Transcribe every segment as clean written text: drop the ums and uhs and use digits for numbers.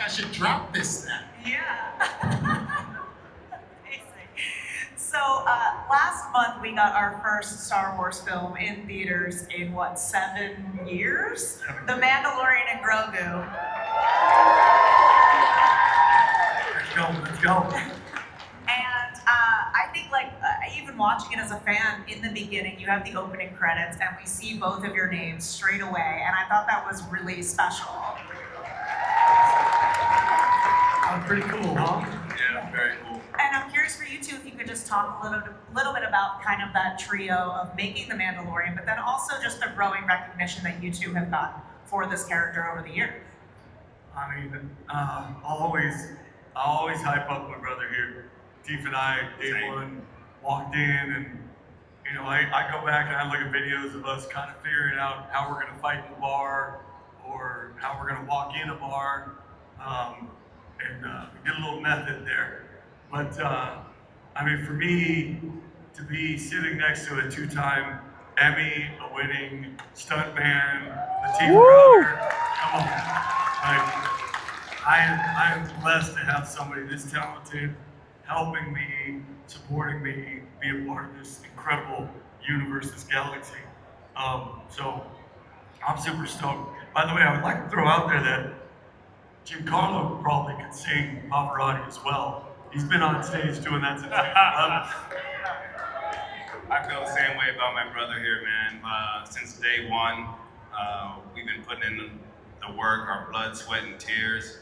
should drop this then. Yeah. Amazing. So last month we got our first Star Wars film in theaters in what, 7 years? The Mandalorian and Grogu. Let's go. And I think, like, even watching it as a fan, in the beginning, you have the opening credits, and we see both of your names straight away, and I thought that was really special. Pretty cool, huh? Yeah, very cool. And I'm curious for you two if you could just talk a little bit about kind of that trio of making The Mandalorian, but then also just the growing recognition that you two have gotten for this character over the years. I mean, I always hype up my brother here. Tief and I, day one, walked in, and you know, I go back and I look at videos of us kind of figuring out how we're gonna fight in the bar, or how we're gonna walk in a bar, and we did a little method there. But I mean, for me to be sitting next to a two-time Emmy-winning stuntman, the Tief brother, come on, I am blessed to have somebody this talented, helping me, supporting me, be a part of this incredible universe, this galaxy. So I'm super stoked. By the way, I would like to throw out there that Giancarlo probably could sing Pavarotti as well. He's been on stage doing that since 2011. I feel the same way about my brother here, man. Since day one, we've been putting in the work, our blood, sweat, and tears.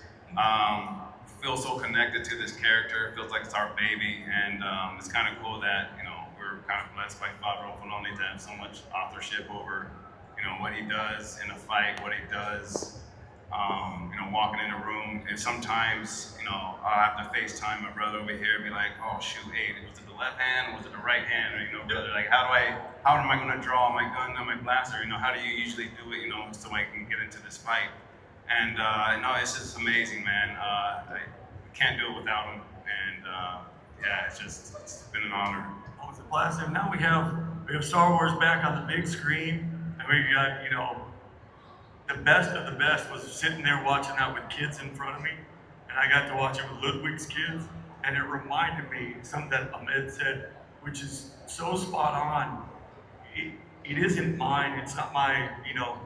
Feel so connected to this character. It feels like it's our baby, and it's kind of cool that, you know, we're kind of blessed by Favreau Filoni to have so much authorship over, you know, what he does in a fight, what he does, you know, walking in a room. And sometimes, you know, I'll have to FaceTime my brother over here and be like, oh shoot, hey, was it the left hand, was it the right hand? Or, you know, brother, like, how am I gonna draw my gun on my blaster? You know, how do you usually do it, you know, so I can get into this fight? And no, it's just amazing, man. I can't do it without him. And yeah, it's been an honor. Oh, it's a blast. And now we have Star Wars back on the big screen, and we got, you know, the best of the best was sitting there watching that with kids in front of me, and I got to watch it with Ludwig's kids, and it reminded me something that Ahmed said, which is so spot on. It isn't mine. It's not my, you know,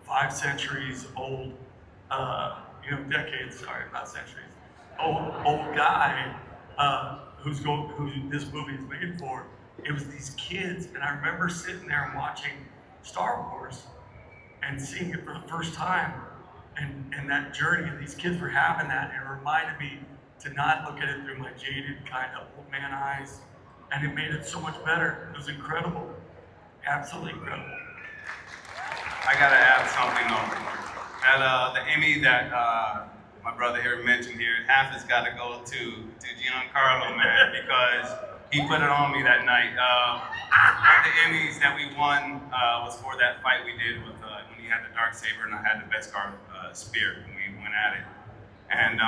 5 centuries old, you know, decades. Sorry, not centuries. Old guy who this movie is made for. It was these kids, and I remember sitting there and watching Star Wars and seeing it for the first time, and that journey, and these kids were having that, and it reminded me to not look at it through my jaded kind of old man eyes, and it made it so much better. It was incredible, absolutely incredible. I gotta add something though. At the Emmy that my brother here mentioned here, half has got to go to Giancarlo, man, because he put it on me that night. One of the Emmys that we won was for that fight we did with when he had the Darksaber and I had the Beskar spear, and we went at it. And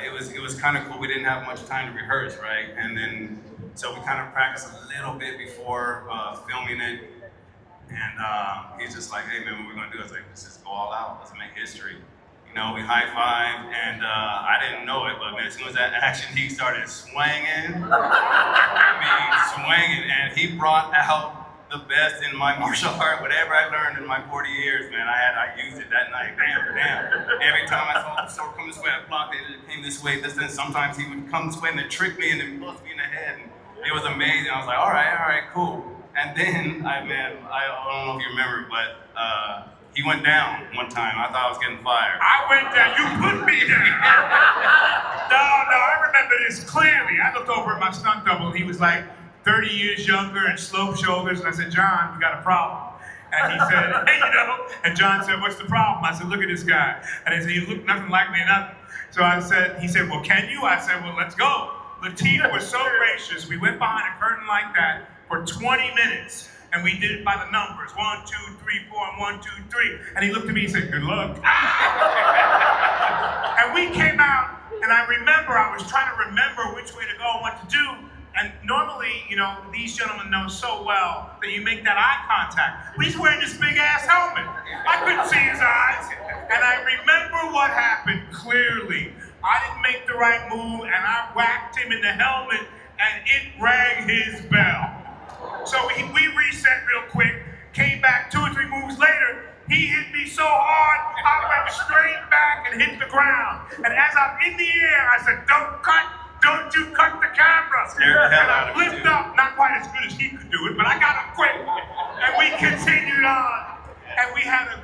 it was kind of cool. We didn't have much time to rehearse, right? And then so we kind of practiced a little bit before filming it. And he's just like, hey man, what we're gonna do? I was like, let's just go all out. Let's make history. You know, we high-fived, and I didn't know it, but man, as soon as that action, he started swinging. Swinging, and he brought out the best in my martial art, whatever I learned in my 40 years, man. I used it that night, damn. Every time I saw the sword come this way, I blocked it, it came this way, this, and sometimes he would come this way and then trick me and then bust me in the head. And it was amazing. I was like, all right, cool. And then, I don't know if you remember, but he went down one time. I thought I was getting fired. I went down. You put me down. No, I remember this clearly. I looked over at my stunt double, and he was like 30 years younger and slope shoulders. And I said, John, we got a problem. And he said, hey, you know. And John said, what's the problem? I said, look at this guy. And he said, you look nothing like me, nothing. So he said, well, can you? I said, well, let's go. Latif was so gracious. We went behind a curtain like that for 20 minutes. And we did it by the numbers, 1, 2, 3, 4, and 1, 2, 3. And he looked at me and said, good luck. And we came out, and I remember I was trying to remember which way to go and what to do. And normally, you know, these gentlemen know so well that you make that eye contact. But he's wearing this big ass helmet. I couldn't see his eyes. And I remember what happened clearly. I didn't make the right move, and I whacked him in the helmet, and it rang his bell. So we reset real quick, came back 2 or 3 moves later. He hit me so hard, I went straight back and hit the ground. And as I'm in the air, I said, don't you cut the camera. Scared the hell And out I of me, flipped too. up, not quite as good as he could do it, but I got up quick. And we continued on. And we had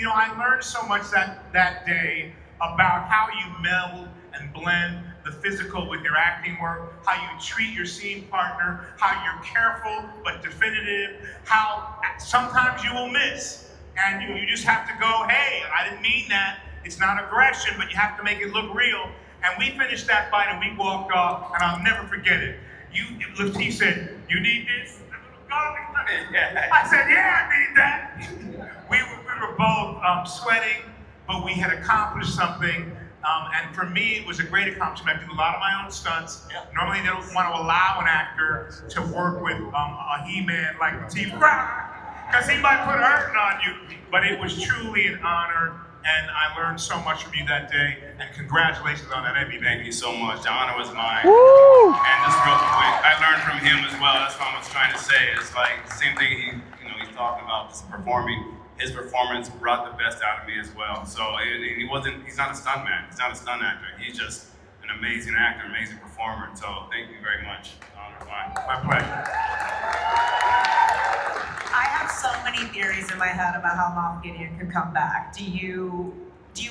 I learned so much that day about how you meld and blend the physical with your acting work, how you treat your scene partner, how you're careful but definitive, how sometimes you will miss. And you just have to go, hey, I didn't mean that. It's not aggression, but you have to make it look real. And we finished that fight and we walked off, and I'll never forget it. He said, you need this? I said, yeah, I need that. We were both sweating, but we had accomplished something. And for me, it was a great accomplishment. I do a lot of my own stunts. Normally, they don't want to allow an actor to work with a He-Man like Steve because he might put a hurting on you. But it was truly an honor, and I learned so much from you that day. And congratulations on that Emmy. Thank you so much. The honor was mine. And just real quick, I learned from him as well. That's what I was trying to say. It's like the same thing he's talking about, just performing. His performance brought the best out of me as well. So he's not a stunt man. He's not a stunt actor. He's just an amazing actor, amazing performer. So thank you very much. The honor's mine. My pleasure. I have so many theories in my head about how Moff Gideon could come back. Do you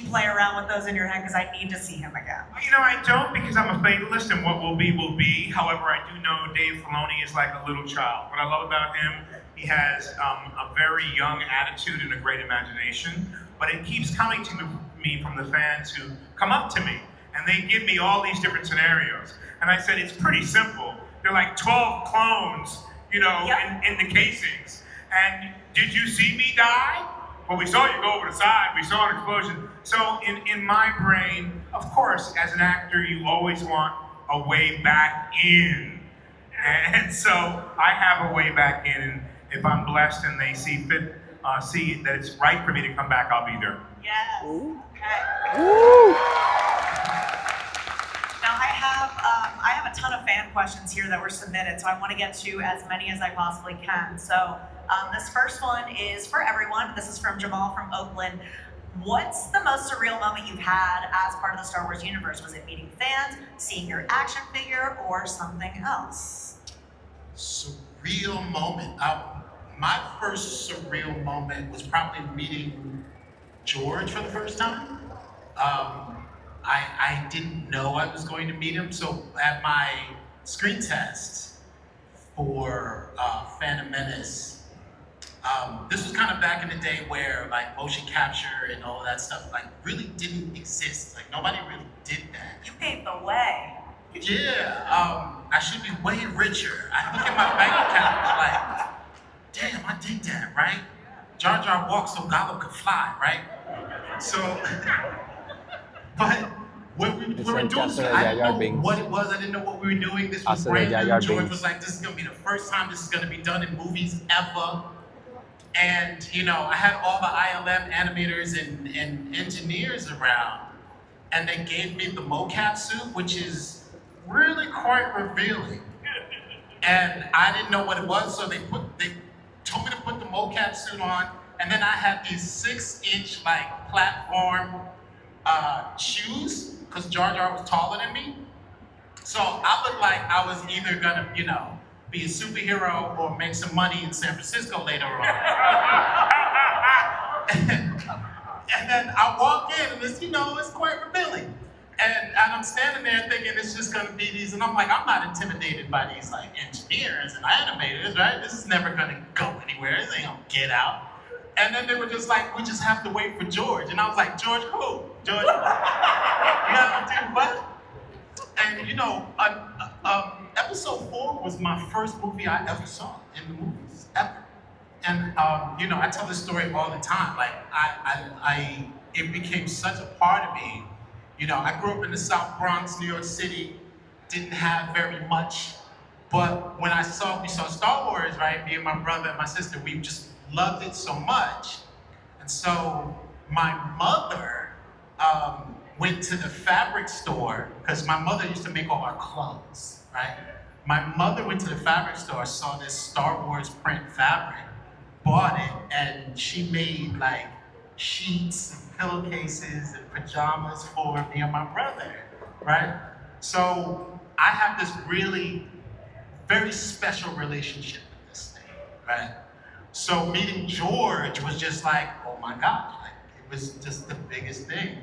play around with those in your head? Because I need to see him again. I don't, because I'm a fatalist, and what will be, will be. However, I do know Dave Filoni is like a little child. What I love about him, he has a very young attitude and a great imagination, but it keeps coming to me from the fans who come up to me, and they give me all these different scenarios. And I said, it's pretty simple. They're like 12 clones, in the casings. And did you see me die? Well, we saw you go over the side. We saw an explosion. So in my brain, of course, as an actor, you always want a way back in. And so I have a way back in. And if I'm blessed and they see fit, see that it's right for me to come back, I'll be there. Yes. Okay. Now I have a ton of fan questions here that were submitted, so I want to get to as many as I possibly can. So this first one is for everyone. This is from Jamal from Oakland. What's the most surreal moment you've had as part of the Star Wars universe? Was it meeting fans, seeing your action figure, or something else? Surreal moment. My first surreal moment was probably meeting George for the first time. I didn't know I was going to meet him, so at my screen test for Phantom Menace, this was kind of back in the day where like motion capture and all that stuff like really didn't exist. Like nobody really did that. You paved the way. Yeah, I should be way richer. I look at my bank account like, damn, I did that, right? Jar Jar walked so Gollum could fly, right? So, but when we were doing so, I didn't know what it was. I didn't know what we were doing. This was brand new. George was like, this is gonna be the first time this is gonna be done in movies ever. And I had all the ILM animators and engineers around, and they gave me the mocap suit, which is really quite revealing. And I didn't know what it was, so they told me to put the mocap suit on, and then I had these 6-inch like platform shoes, because Jar Jar was taller than me. So I looked like I was either gonna, be a superhero or make some money in San Francisco later on. And then I walk in and it's quite revealing. And I'm standing there thinking it's just gonna be these, and I'm like, I'm not intimidated by these like engineers and animators, right? This is never gonna go anywhere, this ain't gonna get out. And then they were just like, we just have to wait for George. And I was like, George who? George, dude, what? And episode 4 was my first movie I ever saw in the movies, ever. And I tell this story all the time. Like it became such a part of me. I grew up in the South Bronx, New York City, didn't have very much. But when we saw Star Wars, right, me and my brother and my sister, we just loved it so much. And so my mother went to the fabric store, because my mother used to make all our clothes, right? My mother went to the fabric store, saw this Star Wars print fabric, bought it, and she made like sheets and pillowcases and pajamas for me and my brother, right? So I have this really very special relationship with this thing, right? So meeting George was just like, oh my gosh, like, it was just the biggest thing.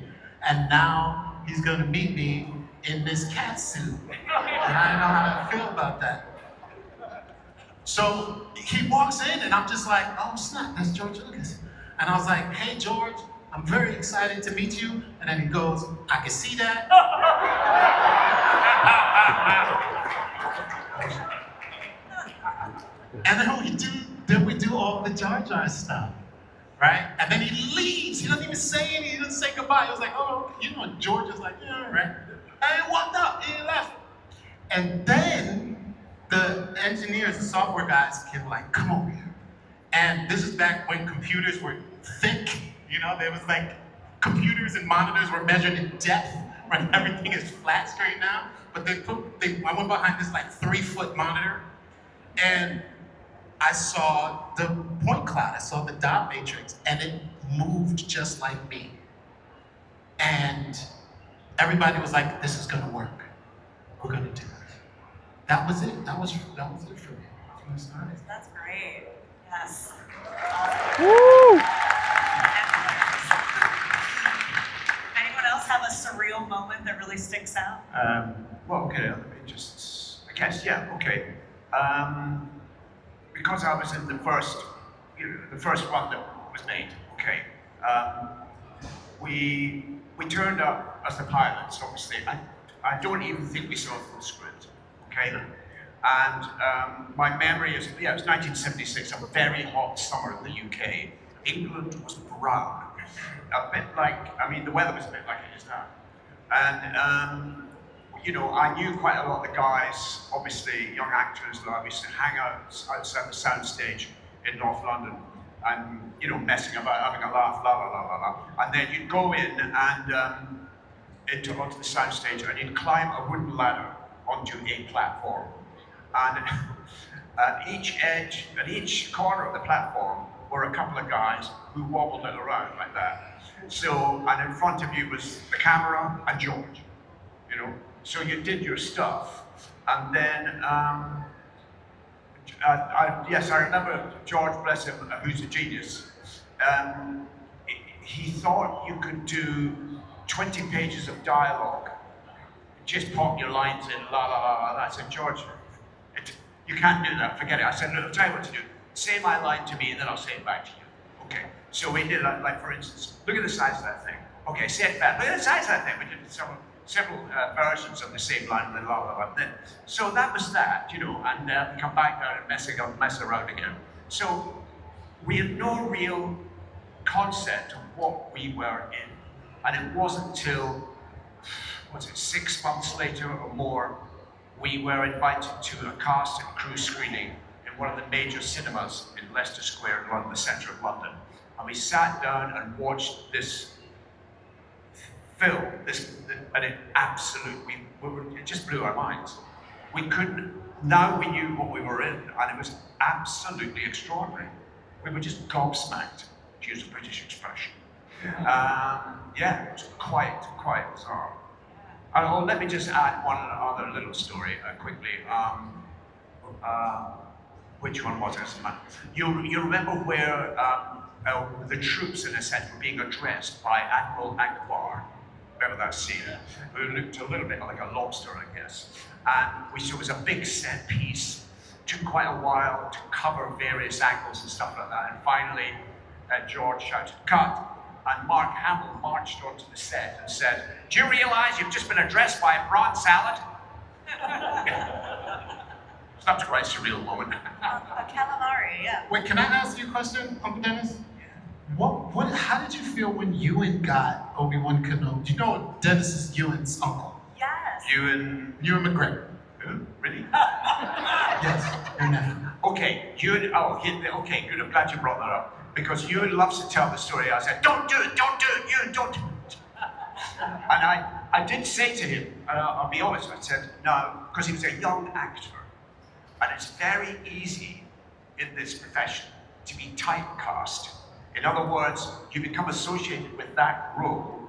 And now he's gonna meet me in this cat suit. And I don't know how I feel about that. So he walks in and I'm just like, oh snap, that's George Lucas. And I was like, hey George, I'm very excited to meet you. And then he goes, I can see that. And then we do all the Jar Jar stuff, right? And then he leaves. He doesn't even say anything. He doesn't say goodbye. He was like, oh, you know, George is like, yeah, right. And he walked up. He left. And then the engineers, the software guys, came like, come over here. And this is back when computers were thick. You know, there was like computers and monitors were measured in depth, right? Everything is flat straight now. But I went behind this like 3-foot monitor, and I saw the point cloud, I saw the dot matrix, and it moved just like me. And everybody was like, this is gonna work. We're gonna do it. That was it. That was it for me. From the start. That's great. Yes. Woo! Anyone else have a surreal moment that really sticks out? Well, okay, let me just, I guess, yeah, okay. Because I was in the first one that was made, okay. We turned up as the pilots, obviously. I don't even think we saw a full script, okay. And my memory is, yeah, it was 1976, a very hot summer in the UK. England was brown, a bit like, I mean, the weather was a bit like it is now. And, you know, I knew quite a lot of the guys, obviously young actors that I used to hang out outside the soundstage in North London and, you know, messing about, having a laugh, la la la la la. And then you'd go in and onto the soundstage and you'd climb a wooden ladder onto a platform. And at each edge, at each corner of the platform were a couple of guys who wobbled it around like that. So, and in front of you was the camera and George, you know. So you did your stuff, and then, yes, I remember George, bless him, who's a genius. He thought you could do 20 pages of dialogue, just pop your lines in, la la la la. I said, George, you can't do that, forget it. I said, no, I'll tell you what to do. Say my line to me, and then I'll say it back to you. Okay, so we did, like for instance, look at the size of that thing. Okay, say it back, look at the size of that thing. We did several versions of the same line, and then la la la. Then, so that was that, you know, and we come back down and mess around again. So we had no real concept of what we were in, and it wasn't till, 6 months later or more, we were invited to a cast and crew screening in one of the major cinemas in Leicester Square in London, the centre of London, and we sat down and watched this film, and it it just blew our minds. We couldn't, now we knew what we were in, and it was absolutely extraordinary. We were just gobsmacked, to use a British expression. Yeah, it was quite bizarre. And let me just add one other little story quickly. Which one was it? You remember where the troops, in a sense, were being addressed by Admiral Akbar? Remember that scene? Who looked a little bit like a lobster, I guess. And so it was a big set piece. Took quite a while to cover various angles and stuff like that. And finally, George shouted, "Cut!" And Mark Hamill marched onto the set and said, "Do you realize you've just been addressed by a prawn salad?" So that was quite a surreal moment. A calamari, yeah. Wait, can I ask you a question, Uncle Dennis? How did you feel when Ewan got Obi-Wan Kenobi? Do you know Dennis is Ewan's uncle? Yes. Ewan McGregor. Who? Really? Yes, your nephew. Okay, Ewan, okay, good, I'm glad you brought that up. Because Ewan loves to tell the story. I said, don't do it, Ewan, don't do it. And I did say to him, and I'll be honest, I said, no, because he was a young actor. And it's very easy in this profession to be typecast. In other words, you become associated with that role,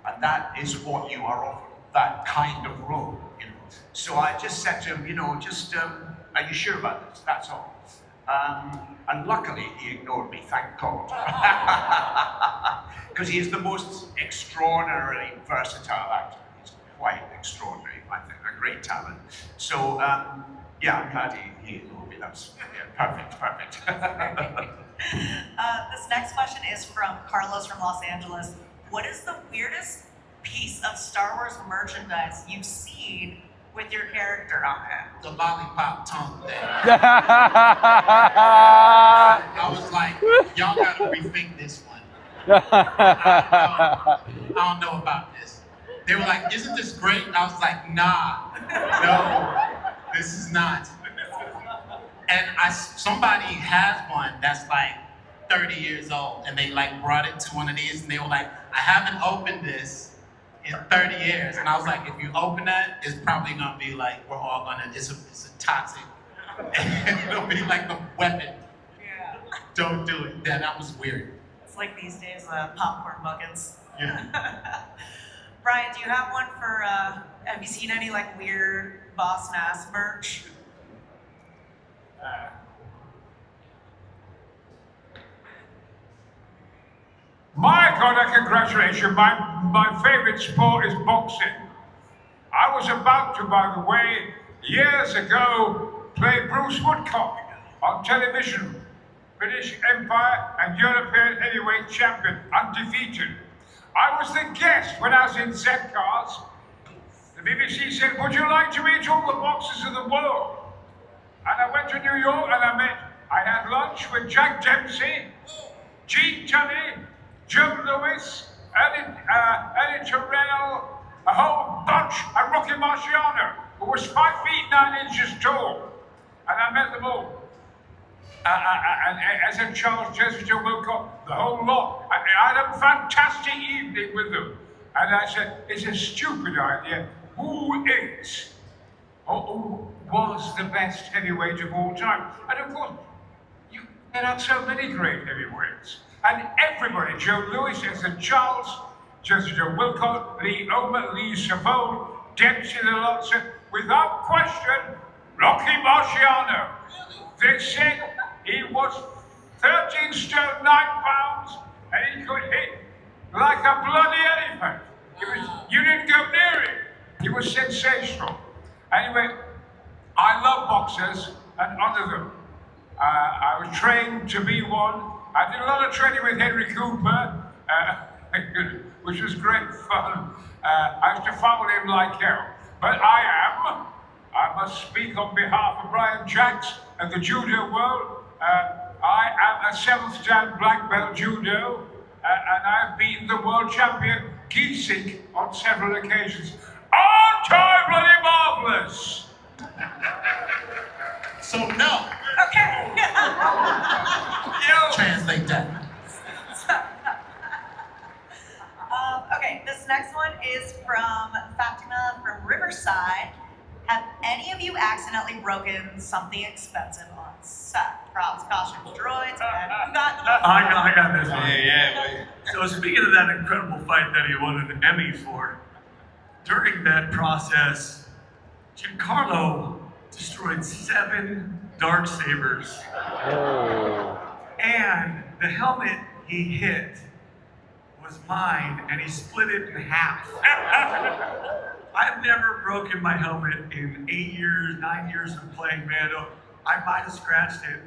and that is what you are offered, that kind of role. You know. So I just said to him, are you sure about this? That's all. And luckily, he ignored me, thank God. Because he is the most extraordinarily versatile actor. He's quite extraordinary, I think, a great talent. So, yeah, I'm glad he ignored me. That's perfect. This next question is from Carlos from Los Angeles. What is the weirdest piece of Star Wars merchandise you've seen with your character on it? The lollipop tongue thing. I was like, y'all gotta rethink this one. I don't know about this. They were like, isn't this great? I was like, nah, no, this is not. And somebody has one that's like 30 years old, and they like brought it to one of these, and they were like, I haven't opened this in 30 years. And I was like, if you open that, it's probably gonna be like, we're all gonna, it's a toxic, it'll be like a weapon. Yeah. Don't do it. Yeah, that was weird. It's like these days, popcorn buckets. Yeah. Brian, do you have one for, have you seen any like weird Boss Nass merch? My God, I congratulate you. My favorite sport is boxing. I was about to, by the way, years ago, play Bruce Woodcock on television. British Empire and European heavyweight champion, undefeated. I was the guest when I was in Z-Cars. The BBC said, would you like to meet all the boxers of the world? And I went to New York and I had lunch with Jack Dempsey, Gene Tunney, Joe Louis, Eddie Terrell, a whole bunch, and Rocky Marciano, who was 5 feet 9 inches tall. And I met them all. And as in Charles Jessica Wilcox, the whole lot. I had a fantastic evening with them. And I said, it's a stupid idea. Who is, or who was the best heavyweight of all time? And of course, there are so many great heavyweights. And everybody, Joe Louis, as in Charles, Jessica Wilcox, Lee Omer, Lee Savone, Dempsey the Lotzer, without question, Rocky Marciano. They said he was 13 stone, 9 pounds, and he could hit like a bloody elephant. You didn't go near him. He was sensational. Anyway, I love boxers and honor them. I was trained to be one. I did a lot of training with Henry Cooper, which was great fun. I used to follow him like hell. But I must speak on behalf of Brian Jacks and the judo world. I am a 7th dan black belt judo, and I've beaten the world champion, Giesink, on several occasions. Aren't I bloody marvelous? So no. Okay. Translate that. Okay, this next one is from Fatima from Riverside. Have any of you accidentally broken something expensive on set? Props, costumes, droids, and who got the most? I got this one. Yeah. So speaking of that incredible fight that he won an Emmy for, during that process, Giancarlo destroyed 7 darksabers. Oh. And the helmet he hit was mine, and he split it in half. I've never broken my helmet in 8 years, 9 years of playing Mando. I might have scratched it.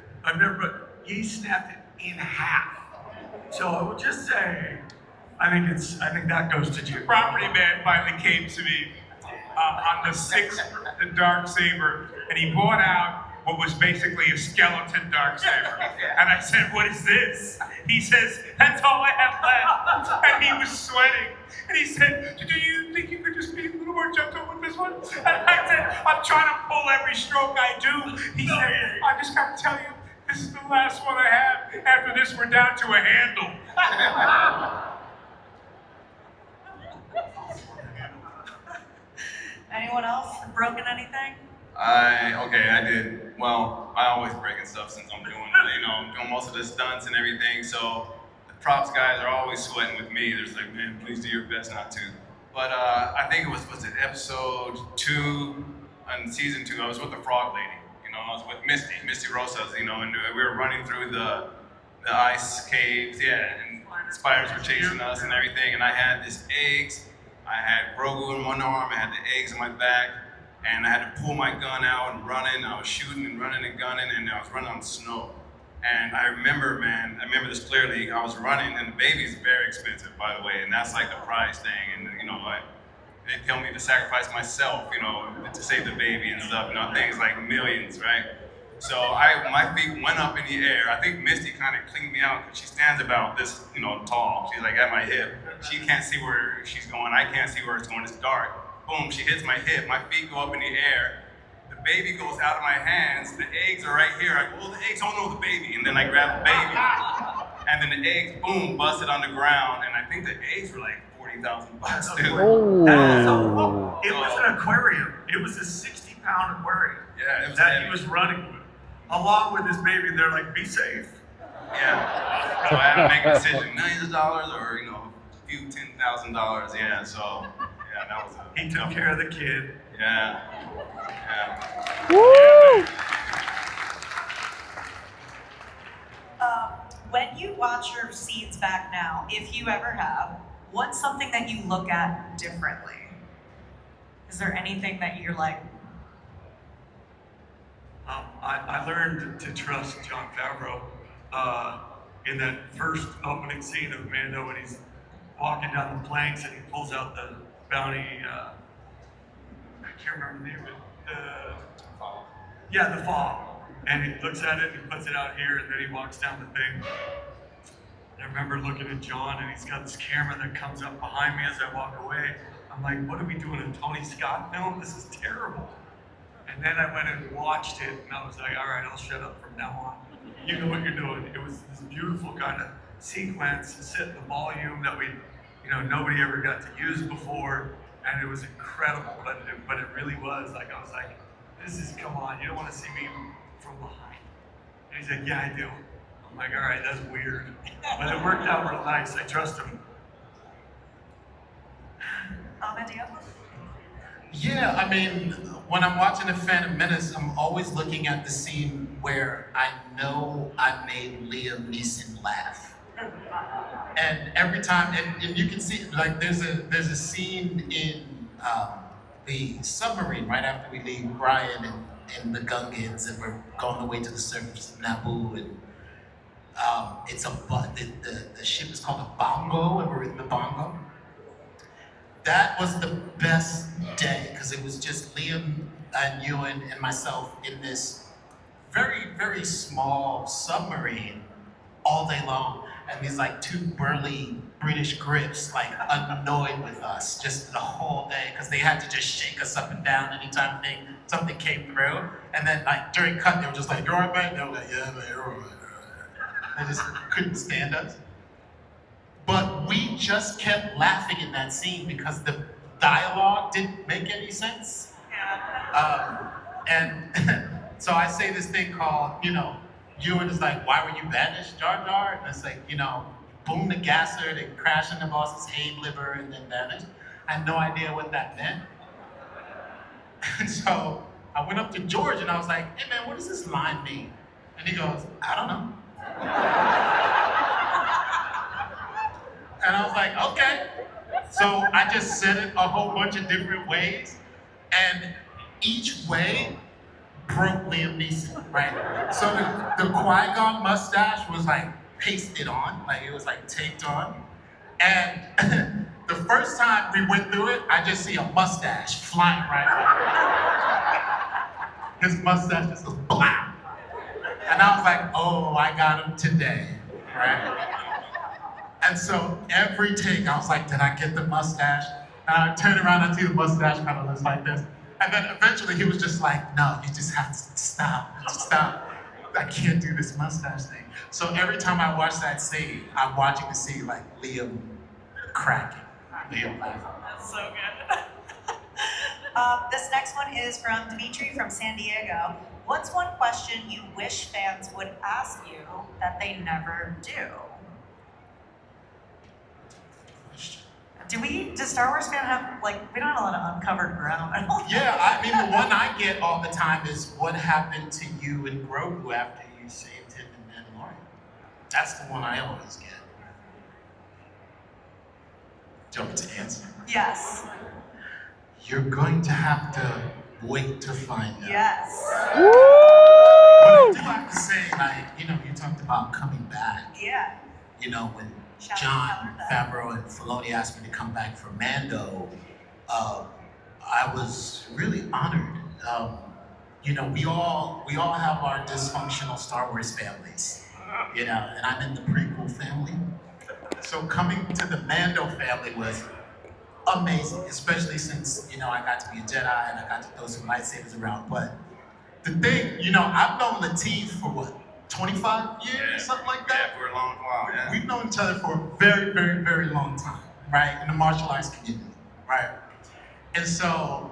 He snapped it in half. So I would just say, I think that goes to you. Property man finally came to me on the 6th Darksaber, and he bought out what was basically a skeleton Darksaber. And I said, what is this? He says, that's all I have left. And he was sweating. And he said, do you think you could just be a little more gentle with this one? And I said, I'm trying to pull every stroke I do. He said, I just got to tell you, this is the last one I have. After this, we're down to a handle. Anyone else broken anything? I did. Well, I always breaking stuff since I'm doing most of the stunts and everything. So the props guys are always sweating with me. They're just like, man, please do your best not to. But I think was it episode 2 on season 2? I was with the frog lady. I was with Misty Rosas. And we were running through the ice caves. Yeah, and spiders were chasing us and everything. And I had these eggs. I had Grogu in one arm. I had the eggs in my back. And I had to pull my gun out and running. I was shooting and running and gunning, and I was running on snow. And I remember this clearly. I was running, and the baby is very expensive, by the way, and that's like the prize thing. And they tell me to sacrifice myself, to save the baby and stuff. Things like millions, right? So my feet went up in the air. I think Misty kind of cleaned me out because she stands about this, tall. She's like at my hip. She can't see where she's going. I can't see where it's going. It's dark. Boom, she hits my hip, my feet go up in the air, the baby goes out of my hands, the eggs are right here. I go, oh, the eggs, oh no, the baby. And then I grab the baby. And then the eggs, boom, busted on the ground. And I think the eggs were like $40,000 too. Oh. It was an aquarium. It was a 60-pound aquarium. Yeah, it was that heavy. he was running with. Along with his baby, they're like, be safe. Yeah. So I had to make a decision, millions of dollars or, a few $10,000. Yeah, so yeah, that was He took care of the kid. Yeah. Woo! When you watch your scenes back now, if you ever have, what's something that you look at differently? Is there anything that you're like? I learned to trust Jon Favreau in that first opening scene of Mando when he's walking down the planks and he pulls out the bounty. I can't remember the name of it. Yeah, the fog. And he looks at it and he puts it out here and then he walks down the thing. And I remember looking at John and he's got this camera that comes up behind me as I walk away. I'm like, what are we doing, a Tony Scott film? This is terrible. And then I went and watched it and I was like, all right, I'll shut up from now on. You know what you're doing. It was this beautiful kind of sequence, set the volume that nobody ever got to use before. And it was incredible, but it really was like, I was like, come on, you don't want to see me from behind. And he's like, yeah, I do. I'm like, all right, that's weird. But it worked out real nice, I trust him. Amadio? Yeah, I mean, when I'm watching The Phantom Menace, I'm always looking at the scene where I know I made Liam Neeson laugh. And every time, and you can see, like, there's a scene in the submarine right after we leave Brian and the Gungans, and we're going away to the surface of Naboo, and the ship is called a bongo, and we're in the bongo. That was the best day, because it was just Liam and Ewan and myself in this very, very small submarine all day long. And these like two burly British grips like annoyed with us just the whole day, because they had to just shake us up and down anytime something came through. And then like during cut, they were just like, you're all right, man? They were like, yeah, man, you're all right. They just couldn't stand us. But we just kept laughing in that scene because the dialogue didn't make any sense. Yeah. And so I say this thing called, Ewan is like, why were you banished, Jar Jar? And it's like, boom the gasser, they crash in the boss's hay liver and then vanish. I had no idea what that meant. And so I went up to George and I was like, hey man, what does this line mean? And he goes, I don't know. And I was like, okay. So I just said it a whole bunch of different ways. And each way broke Liam Neeson, right? So the Qui-Gon mustache was like pasted on, like it was like taped on. And the first time we went through it, I just see a mustache flying right over. His mustache just goes blah. And I was like, oh, I got him today, right? And so every take, I was like, did I get the mustache? And I turn around and see the mustache kind of looks like this. And then eventually he was just like, no, you just have to stop, stop. I can't do this mustache thing. So every time I watch that scene, I'm watching the scene like Liam cracking, Liam laughing. That's so good. This next one is from Dimitri from San Diego. What's one question you wish fans would ask you that they never do? Does Star Wars fan have, like, we don't have a lot of uncovered ground, I don't think. Yeah, I mean, the one I get all the time is what happened to you and Grogu after you saved him in Mandalorian? That's the one I always get. Do you want me to answer? Yes. You're going to have to wait to find out. Yes. But I do have to say, like, you talked about coming back. Yeah. When Shout John out to Favreau and Filoni asked me to come back for Mando, I was really honored. We all have our dysfunctional Star Wars families, and I'm in the prequel family. So coming to the Mando family was amazing, especially since, I got to be a Jedi and I got to throw some lightsabers around. But the thing, I've known Lateef for what, 25 years, something like that? Yeah, for a long while, yeah. We've known each other for a very, very, very long time, right? In the martial arts community, right? And so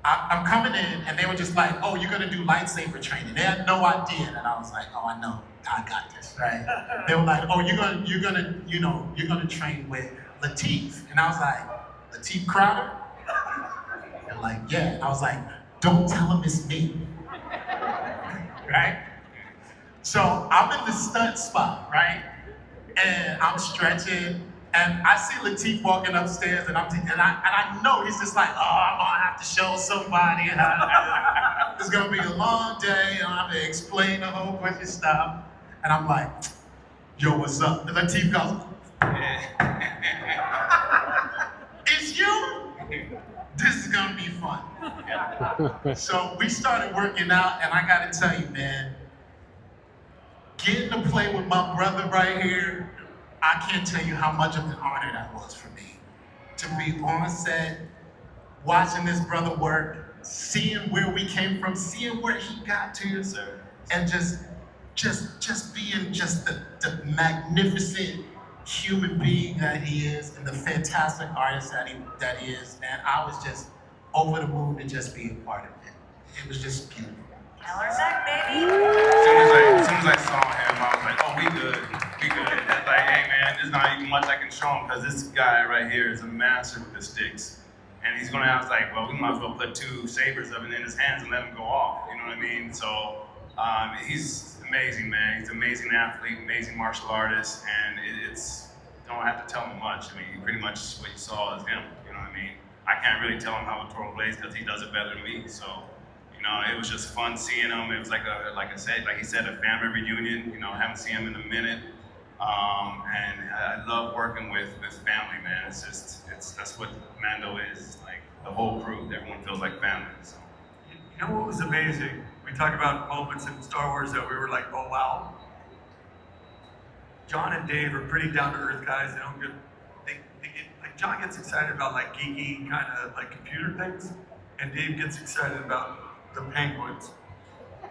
I'm coming in and they were just like, oh, you're gonna do lightsaber training. They had no idea. And I was like, oh, I know, I got this, right? They were like, oh, you're gonna train with Lateef. And I was like, Lateef Crowder? They're like, yeah. And I was like, don't tell him it's me, right? So I'm in the stunt spot, right? And I'm stretching, and I see Lateef walking upstairs, and I know he's just like, oh, I'm gonna have to show somebody. It's gonna be a long day, and I'm gonna have to explain a whole bunch of stuff. And I'm like, yo, what's up? And Lateef goes, it's you? This is gonna be fun. So we started working out, and I gotta tell you, man, getting to play with my brother right here, I can't tell you how much of an honor that was for me. To be on set, watching this brother work, seeing where we came from, seeing where he got to, and just being just the magnificent human being that he is and the fantastic artist that he is, man. I was just over the moon to just be a part of it. It was just beautiful. Keller's back, baby. As soon as I saw him, I was like, oh, we good. It's like, hey man, there's not even much I can show him because this guy right here is a master with the sticks. And he's gonna have like, well, we might as well put 2 sabers of it in his hands and let him go off. You know what I mean? So he's amazing, man. He's an amazing athlete, amazing martial artist, and it's don't have to tell him much. I mean, pretty much what you saw is him. You know what I mean? I can't really tell him how to throw blades because he does it better than me. So. It was just fun seeing him. It was like he said, a family reunion. Haven't seen him in a minute. And I love working with family, man. That's what Mando is. Like the whole crew, everyone feels like family. So. You know what was amazing? We talk about moments in Star Wars that we were like, oh wow. John and Dave are pretty down to earth guys. They get like John gets excited about like geeky kind of like computer things, and Dave gets excited about the Penguins.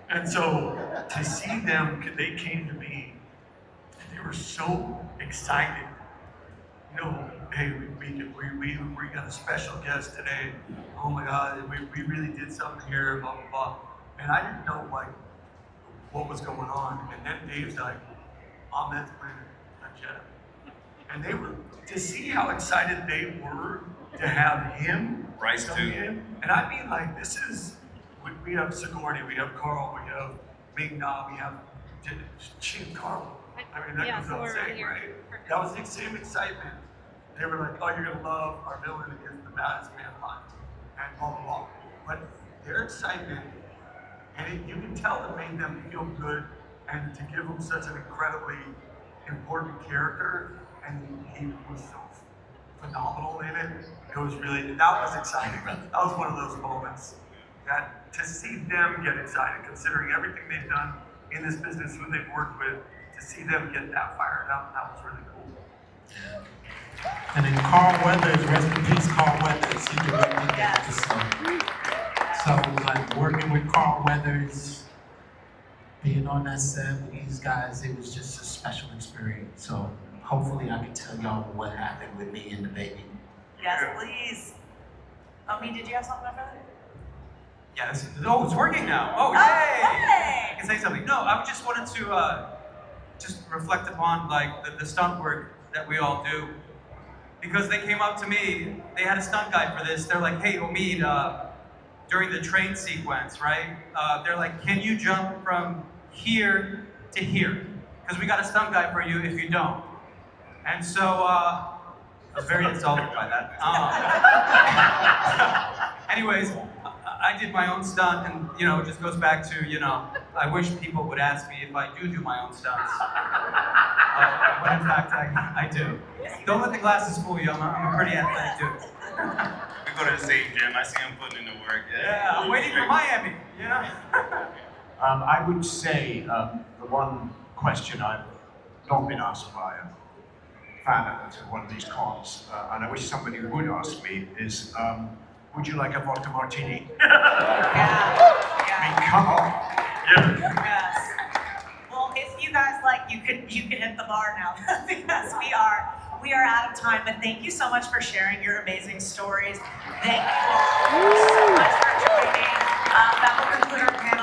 And so to see them, they came to me and they were so excited. Hey, we got a special guest today. Oh my God, we really did something here, blah, blah, blah. And I didn't know like what was going on. And then Dave's like, Ahmed's playing a Jedi. And they were, to see how excited they were to have him. Bryce too. And I mean like, we have Sigourney, we have Carl, we have Ming-Na, we have Carl. I mean, that goes without saying, right? That was the same excitement. They were like, oh, you're gonna love our villain is the baddest man alive, and blah, blah, blah. But their excitement, and you can tell it made them feel good, and to give him such an incredibly important character, and he was so phenomenal in it. It was really, that was exciting. That was one of those moments. That to see them get excited, considering everything they've done in this business, who they've worked with, to see them get that fired up, that was really cool. Yeah. And then Carl Weathers, rest in peace, Carl Weathers, he directed the episode. So like working with Carl Weathers, being on that set with these guys, it was just a special experience. So hopefully I can tell y'all what happened with me and the baby. Yes, please. Omi, did you have something, my brother? Yeah, oh, it's working now. Oh, yay! Hey! I can say something. No, I just wanted to just reflect upon like the stunt work that we all do. Because they came up to me, they had a stunt guy for this. They're like, hey, Omid, during the train sequence, right? They're like, can you jump from here to here? Because we got a stunt guy for you if you don't. And so, I was very insulted by that. Anyways, I did my own stunt, and you know, it just goes back to, you know, I wish people would ask me if I do my own stunts. But in fact, I do. Don't let the glasses fool you. I'm a pretty athletic dude. We go to the same gym. I see him putting in the work. Yeah, I'm waiting for Miami. Yeah. I would say the one question I've not been asked by a fan at one of these cons, and I wish somebody would ask me, is would you like a vodka martini? I mean, come on. Yes. Well, if you guys like, you can hit the bar now because we are out of time. But thank you so much for sharing your amazing stories. Thank you all so much for joining. That will conclude our panel.